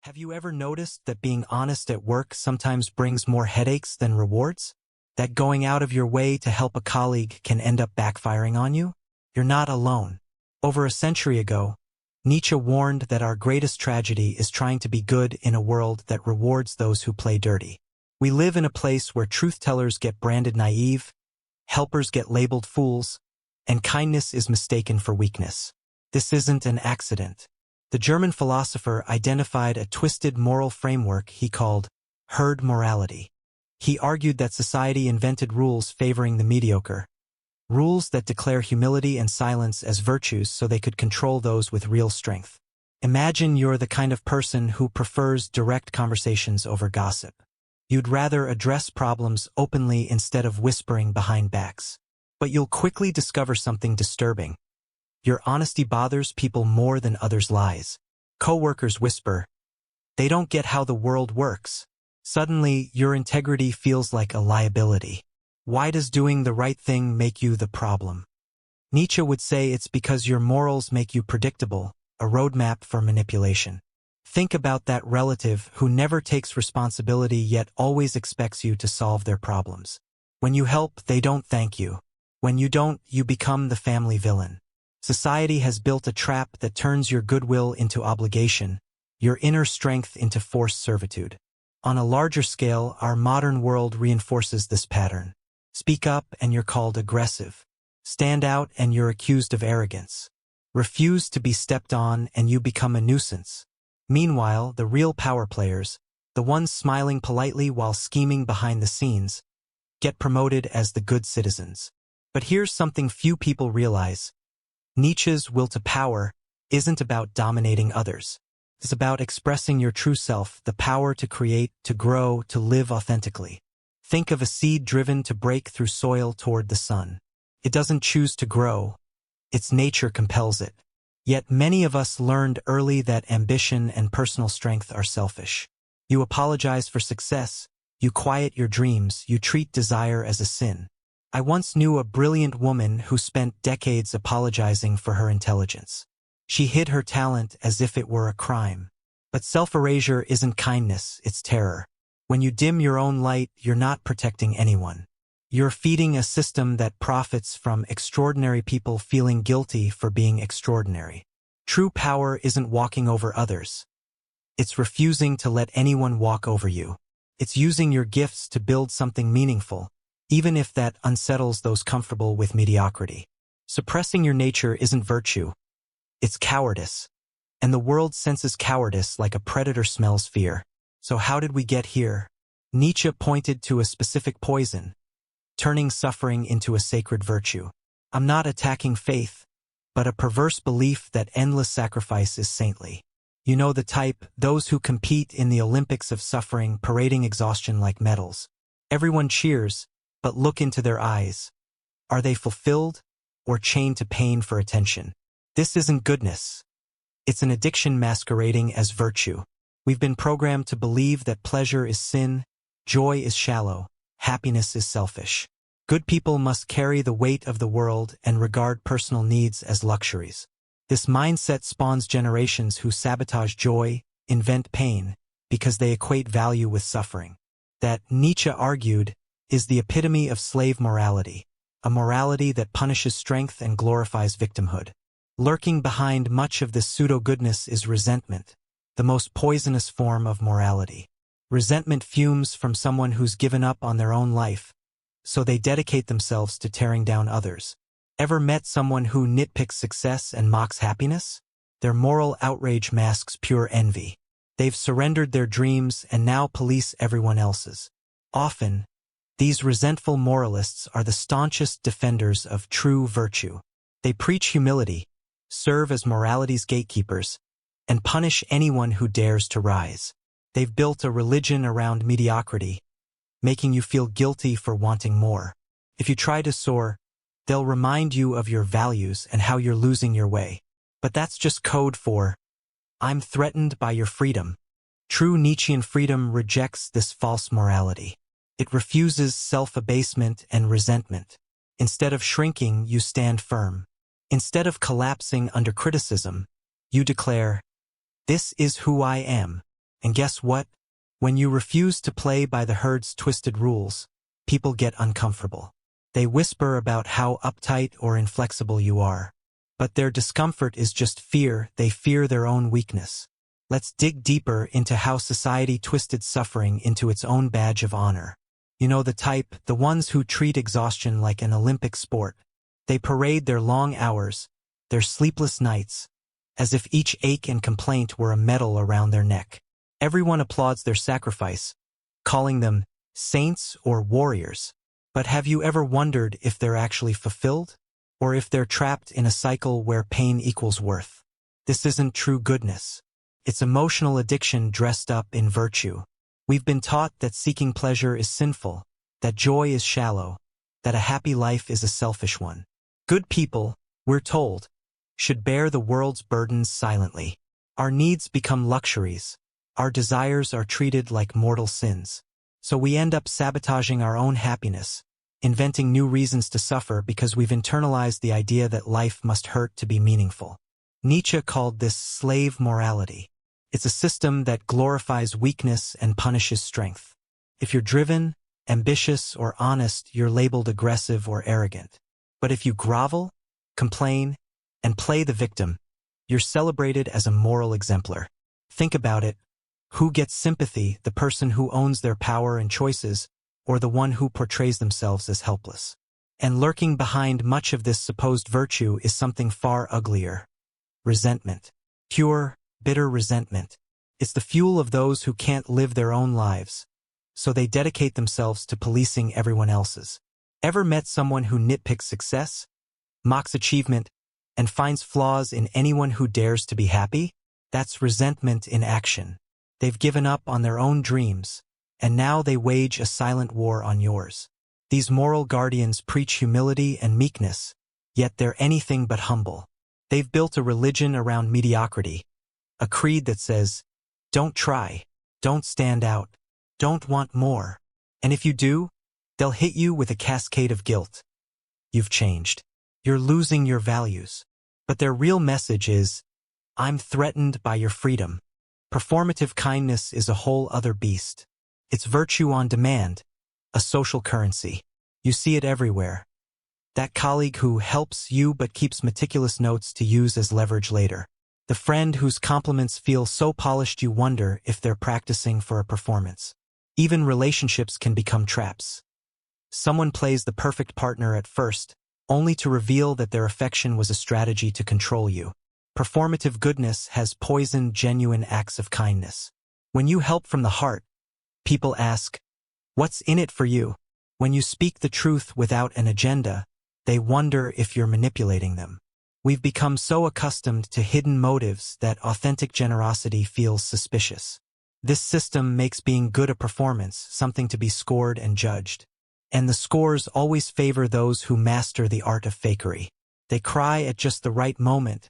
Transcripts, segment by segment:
Have you ever noticed that being honest at work sometimes brings more headaches than rewards? That going out of your way to help a colleague can end up backfiring on you? You're not alone. Over a century ago, Nietzsche warned that our greatest tragedy is trying to be good in a world that rewards those who play dirty. We live in a place where truth-tellers get branded naive, helpers get labeled fools, and kindness is mistaken for weakness. This isn't an accident. The German philosopher identified a twisted moral framework he called herd morality. He argued that society invented rules favoring the mediocre, rules that declare humility and silence as virtues so they could control those with real strength. Imagine you're the kind of person who prefers direct conversations over gossip. You'd rather address problems openly instead of whispering behind backs. But you'll quickly discover something disturbing. Your honesty bothers people more than others' lies. Coworkers whisper, "They don't get how the world works." Suddenly, your integrity feels like a liability. Why does doing the right thing make you the problem? Nietzsche would say it's because your morals make you predictable, a roadmap for manipulation. Think about that relative who never takes responsibility yet always expects you to solve their problems. When you help, they don't thank you. When you don't, you become the family villain. Society has built a trap that turns your goodwill into obligation, your inner strength into forced servitude. On a larger scale, our modern world reinforces this pattern. Speak up and you're called aggressive. Stand out and you're accused of arrogance. Refuse to be stepped on and you become a nuisance. Meanwhile, the real power players, the ones smiling politely while scheming behind the scenes, get promoted as the good citizens. But here's something few people realize. Nietzsche's will to power isn't about dominating others. It's about expressing your true self, the power to create, to grow, to live authentically. Think of a seed driven to break through soil toward the sun. It doesn't choose to grow. Its nature compels it. Yet many of us learned early that ambition and personal strength are selfish. You apologize for success. You quiet your dreams. You treat desire as a sin. I once knew a brilliant woman who spent decades apologizing for her intelligence. She hid her talent as if it were a crime. But self-erasure isn't kindness, it's terror. When you dim your own light, you're not protecting anyone. You're feeding a system that profits from extraordinary people feeling guilty for being extraordinary. True power isn't walking over others. It's refusing to let anyone walk over you. It's using your gifts to build something meaningful, even if that unsettles those comfortable with mediocrity. Suppressing your nature isn't virtue. It's cowardice. And the world senses cowardice like a predator smells fear. So how did we get here? Nietzsche pointed to a specific poison, turning suffering into a sacred virtue. I'm not attacking faith, but a perverse belief that endless sacrifice is saintly. You know the type, those who compete in the Olympics of suffering, parading exhaustion like medals. Everyone cheers, but look into their eyes. Are they fulfilled or chained to pain for attention? This isn't goodness. It's an addiction masquerading as virtue. We've been programmed to believe that pleasure is sin, joy is shallow, happiness is selfish. Good people must carry the weight of the world and regard personal needs as luxuries. This mindset spawns generations who sabotage joy, invent pain, because they equate value with suffering. That, Nietzsche argued, is the epitome of slave morality, a morality that punishes strength and glorifies victimhood. Lurking behind much of this pseudo-goodness is resentment, the most poisonous form of morality. Resentment fumes from someone who's given up on their own life, so they dedicate themselves to tearing down others. Ever met someone who nitpicks success and mocks happiness? Their moral outrage masks pure envy. They've surrendered their dreams and now police everyone else's. Often, these resentful moralists are the staunchest defenders of true virtue. They preach humility, serve as morality's gatekeepers, and punish anyone who dares to rise. They've built a religion around mediocrity, making you feel guilty for wanting more. If you try to soar, they'll remind you of your values and how you're losing your way. But that's just code for, I'm threatened by your freedom. True Nietzschean freedom rejects this false morality. It refuses self-abasement and resentment. Instead of shrinking, you stand firm. Instead of collapsing under criticism, you declare, "This is who I am." And guess what? When you refuse to play by the herd's twisted rules, people get uncomfortable. They whisper about how uptight or inflexible you are. But their discomfort is just fear. They fear their own weakness. Let's dig deeper into how society twisted suffering into its own badge of honor. You know the type, the ones who treat exhaustion like an Olympic sport. They parade their long hours, their sleepless nights, as if each ache and complaint were a medal around their neck. Everyone applauds their sacrifice, calling them saints or warriors. But have you ever wondered if they're actually fulfilled? Or if they're trapped in a cycle where pain equals worth? This isn't true goodness. It's emotional addiction dressed up in virtue. We've been taught that seeking pleasure is sinful, that joy is shallow, that a happy life is a selfish one. Good people, we're told, should bear the world's burdens silently. Our needs become luxuries. Our desires are treated like mortal sins. So we end up sabotaging our own happiness, inventing new reasons to suffer because we've internalized the idea that life must hurt to be meaningful. Nietzsche called this slave morality. It's a system that glorifies weakness and punishes strength. If you're driven, ambitious, or honest, you're labeled aggressive or arrogant. But if you grovel, complain, and play the victim, you're celebrated as a moral exemplar. Think about it. Who gets sympathy, the person who owns their power and choices, or the one who portrays themselves as helpless? And lurking behind much of this supposed virtue is something far uglier. Resentment. Pure, bitter resentment. It's the fuel of those who can't live their own lives, so they dedicate themselves to policing everyone else's. Ever met someone who nitpicks success, mocks achievement, and finds flaws in anyone who dares to be happy? That's resentment in action. They've given up on their own dreams, and now they wage a silent war on yours. These moral guardians preach humility and meekness, yet they're anything but humble. They've built a religion around mediocrity, a creed that says, don't try, don't stand out, don't want more. And if you do, they'll hit you with a cascade of guilt. You've changed. You're losing your values. But their real message is, I'm threatened by your freedom. Performative kindness is a whole other beast. It's virtue on demand, a social currency. You see it everywhere. That colleague who helps you but keeps meticulous notes to use as leverage later. The friend whose compliments feel so polished you wonder if they're practicing for a performance. Even relationships can become traps. Someone plays the perfect partner at first, only to reveal that their affection was a strategy to control you. Performative goodness has poisoned genuine acts of kindness. When you help from the heart, people ask, what's in it for you? When you speak the truth without an agenda, they wonder if you're manipulating them. We've become so accustomed to hidden motives that authentic generosity feels suspicious. This system makes being good a performance, something to be scored and judged. And the scores always favor those who master the art of fakery. They cry at just the right moment.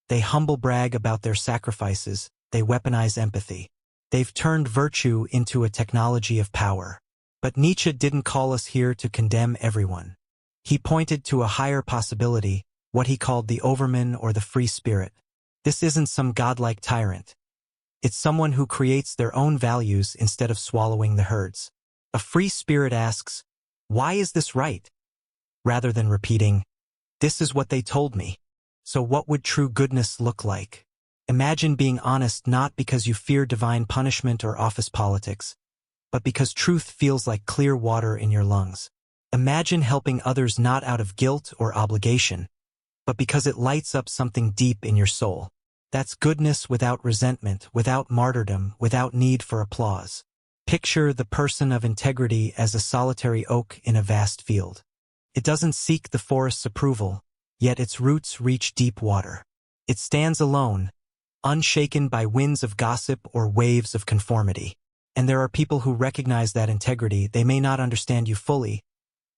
They humble brag about their sacrifices. They weaponize empathy. They've turned virtue into a technology of power. But Nietzsche didn't call us here to condemn everyone. He pointed to a higher possibility, what he called the overman or the free spirit. This isn't some godlike tyrant. It's someone who creates their own values instead of swallowing the herd's. A free spirit asks, why is this right? Rather than repeating, this is what they told me. So what would true goodness look like? Imagine being honest not because you fear divine punishment or office politics, but because truth feels like clear water in your lungs. Imagine helping others not out of guilt or obligation, but because it lights up something deep in your soul. That's goodness without resentment, without martyrdom, without need for applause. Picture the person of integrity as a solitary oak in a vast field. It doesn't seek the forest's approval, yet its roots reach deep water. It stands alone, unshaken by winds of gossip or waves of conformity. And there are people who recognize that integrity. They may not understand you fully,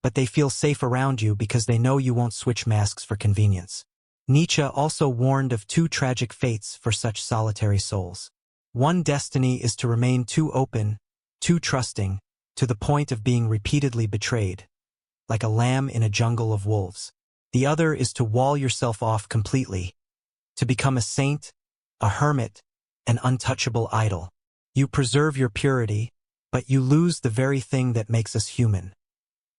but they feel safe around you because they know you won't switch masks for convenience. Nietzsche also warned of two tragic fates for such solitary souls. One destiny is to remain too open, too trusting, to the point of being repeatedly betrayed, like a lamb in a jungle of wolves. The other is to wall yourself off completely, to become a saint, a hermit, an untouchable idol. You preserve your purity, but you lose the very thing that makes us human.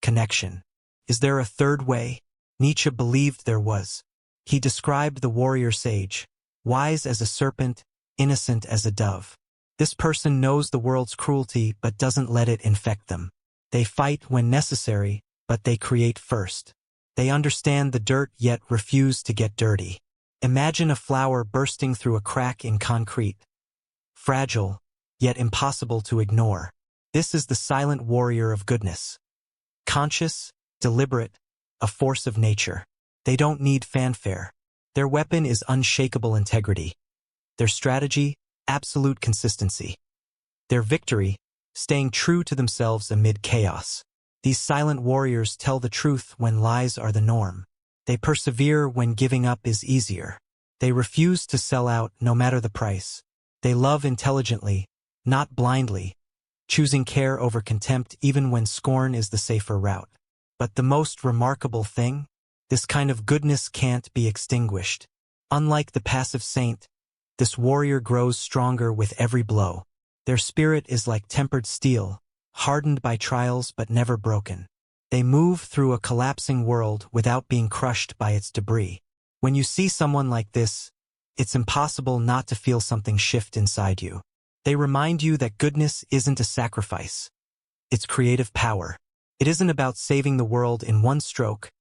Connection. Is there a third way? Nietzsche believed there was. He described the warrior sage, wise as a serpent, innocent as a dove. This person knows the world's cruelty but doesn't let it infect them. They fight when necessary, but they create first. They understand the dirt yet refuse to get dirty. Imagine a flower bursting through a crack in concrete. Fragile, yet impossible to ignore. This is the silent warrior of goodness. Conscious, deliberate, a force of nature. They don't need fanfare. Their weapon is unshakable integrity. Their strategy, absolute consistency. Their victory, staying true to themselves amid chaos. These silent warriors tell the truth when lies are the norm. They persevere when giving up is easier. They refuse to sell out no matter the price. They love intelligently, not blindly, choosing care over contempt even when scorn is the safer route. But the most remarkable thing? This kind of goodness can't be extinguished. Unlike the passive saint, this warrior grows stronger with every blow. Their spirit is like tempered steel, hardened by trials but never broken. They move through a collapsing world without being crushed by its debris. When you see someone like this, it's impossible not to feel something shift inside you. They remind you that goodness isn't a sacrifice. It's creative power. It isn't about saving the world in one stroke,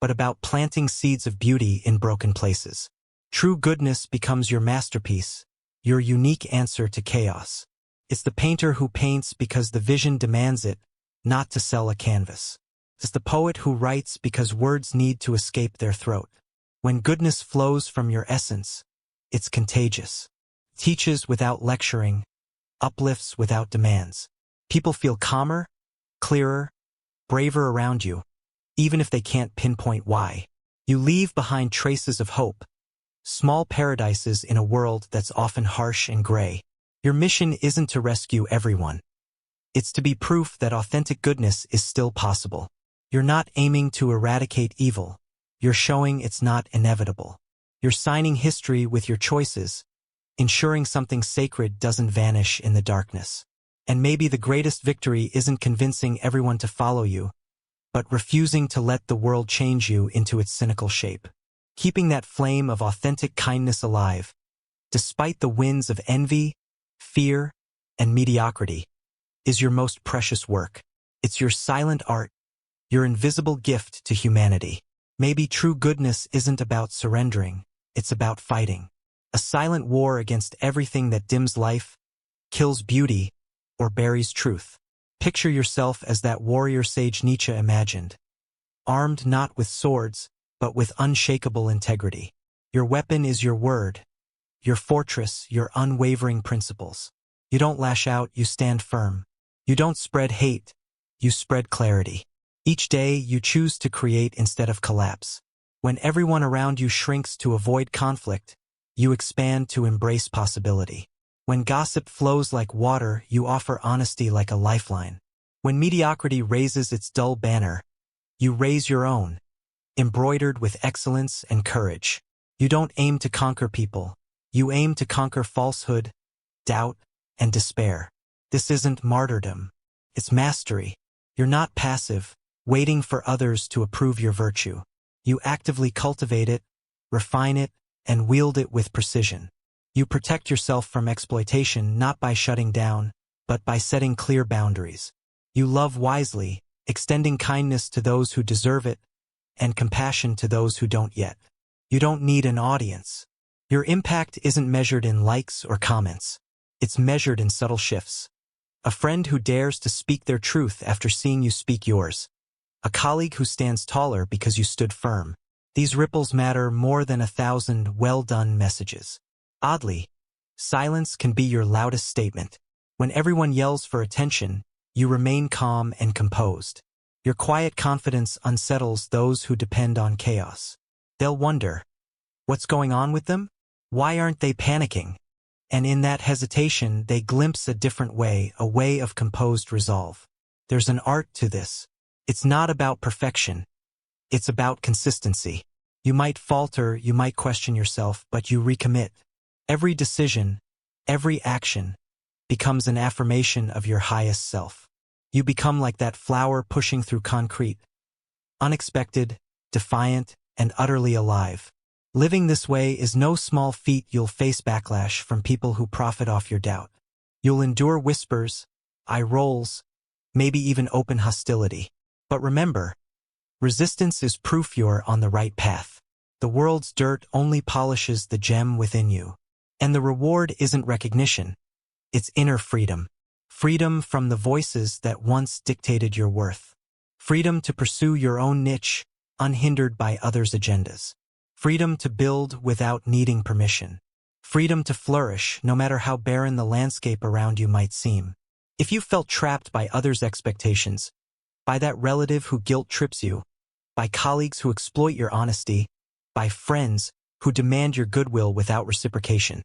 but about planting seeds of beauty in broken places. True goodness becomes your masterpiece, your unique answer to chaos. It's the painter who paints because the vision demands it, not to sell a canvas. It's the poet who writes because words need to escape their throat. When goodness flows from your essence, it's contagious. Teaches without lecturing, uplifts without demands. People feel calmer, clearer, braver around you, even if they can't pinpoint why. You leave behind traces of hope, small paradises in a world that's often harsh and gray. Your mission isn't to rescue everyone. It's to be proof that authentic goodness is still possible. You're not aiming to eradicate evil. You're showing it's not inevitable. You're signing history with your choices, ensuring something sacred doesn't vanish in the darkness. And maybe the greatest victory isn't convincing everyone to follow you, but refusing to let the world change you into its cynical shape. Keeping that flame of authentic kindness alive, despite the winds of envy, fear, and mediocrity, is your most precious work. It's your silent art, your invisible gift to humanity. Maybe true goodness isn't about surrendering, it's about fighting. A silent war against everything that dims life, kills beauty, or buries truth. Picture yourself as that warrior sage Nietzsche imagined, armed not with swords, but with unshakable integrity. Your weapon is your word, your fortress, your unwavering principles. You don't lash out, you stand firm. You don't spread hate, you spread clarity. Each day you choose to create instead of collapse. When everyone around you shrinks to avoid conflict, you expand to embrace possibility. When gossip flows like water, you offer honesty like a lifeline. When mediocrity raises its dull banner, you raise your own, embroidered with excellence and courage. You don't aim to conquer people. You aim to conquer falsehood, doubt, and despair. This isn't martyrdom. It's mastery. You're not passive, waiting for others to approve your virtue. You actively cultivate it, refine it, and wield it with precision. You protect yourself from exploitation not by shutting down, but by setting clear boundaries. You love wisely, extending kindness to those who deserve it, and compassion to those who don't yet. You don't need an audience. Your impact isn't measured in likes or comments. It's measured in subtle shifts. A friend who dares to speak their truth after seeing you speak yours. A colleague who stands taller because you stood firm. These ripples matter more than 1,000 well-done messages. Oddly, silence can be your loudest statement. When everyone yells for attention, you remain calm and composed. Your quiet confidence unsettles those who depend on chaos. They'll wonder, what's going on with them? Why aren't they panicking? And in that hesitation, they glimpse a different way, a way of composed resolve. There's an art to this. It's not about perfection. It's about consistency. You might falter, you might question yourself, but you recommit. Every decision, every action, becomes an affirmation of your highest self. You become like that flower pushing through concrete, unexpected, defiant, and utterly alive. Living this way is no small feat. You'll face backlash from people who profit off your doubt. You'll endure whispers, eye rolls, maybe even open hostility. But remember, resistance is proof you're on the right path. The world's dirt only polishes the gem within you. And the reward isn't recognition, it's inner freedom. Freedom from the voices that once dictated your worth. Freedom to pursue your own niche, unhindered by others' agendas. Freedom to build without needing permission. Freedom to flourish, no matter how barren the landscape around you might seem. If you felt trapped by others' expectations, by that relative who guilt trips you, by colleagues who exploit your honesty, by friends who demand your goodwill without reciprocation,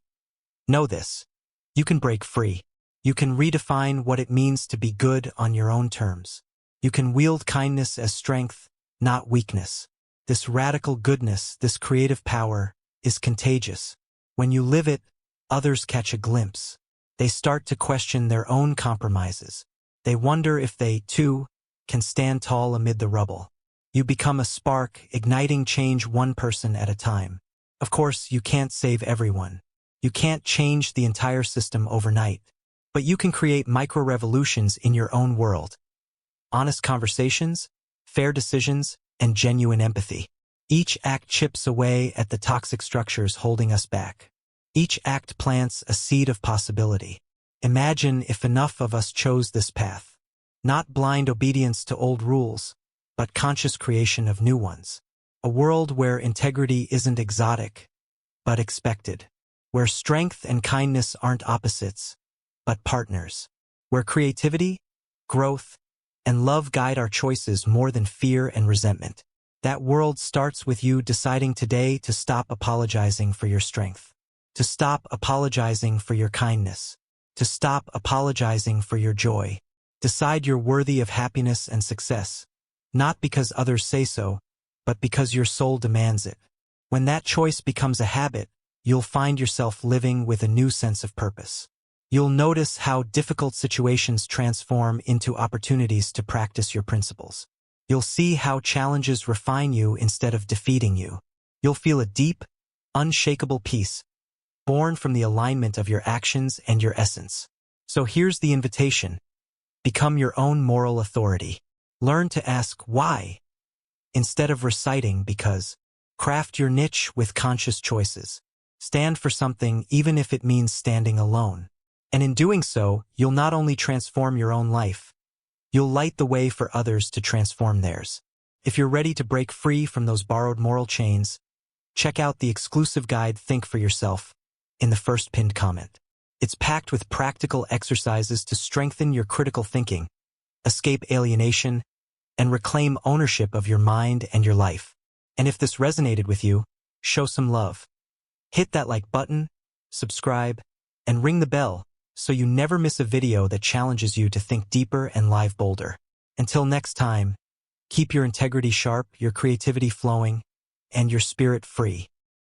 know this: you can break free. You can redefine what it means to be good on your own terms. You can wield kindness as strength, not weakness. This radical goodness, this creative power, is contagious. When you live it, others catch a glimpse. They start to question their own compromises. They wonder if they, too, can stand tall amid the rubble. You become a spark, igniting change one person at a time. Of course, you can't save everyone. You can't change the entire system overnight. But you can create micro-revolutions in your own world. Honest conversations, fair decisions, and genuine empathy. Each act chips away at the toxic structures holding us back. Each act plants a seed of possibility. Imagine if enough of us chose this path. Not blind obedience to old rules, but conscious creation of new ones. A world where integrity isn't exotic, but expected. Where strength and kindness aren't opposites, but partners. Where creativity, growth, and love guide our choices more than fear and resentment. That world starts with you deciding today to stop apologizing for your strength. To stop apologizing for your kindness. To stop apologizing for your joy. Decide you're worthy of happiness and success. Not because others say so, but because your soul demands it. When that choice becomes a habit, you'll find yourself living with a new sense of purpose. You'll notice how difficult situations transform into opportunities to practice your principles. You'll see how challenges refine you instead of defeating you. You'll feel a deep, unshakable peace, born from the alignment of your actions and your essence. So here's the invitation. Become your own moral authority. Learn to ask why, instead of reciting because. Craft your niche with conscious choices. Stand for something even if it means standing alone. And in doing so, you'll not only transform your own life, you'll light the way for others to transform theirs. If you're ready to break free from those borrowed moral chains, check out the exclusive guide Think for Yourself in the first pinned comment. It's packed with practical exercises to strengthen your critical thinking, escape alienation, and reclaim ownership of your mind and your life. And if this resonated with you, show some love. Hit that like button, subscribe, and ring the bell so you never miss a video that challenges you to think deeper and live bolder. Until next time, keep your integrity sharp, your creativity flowing, and your spirit free.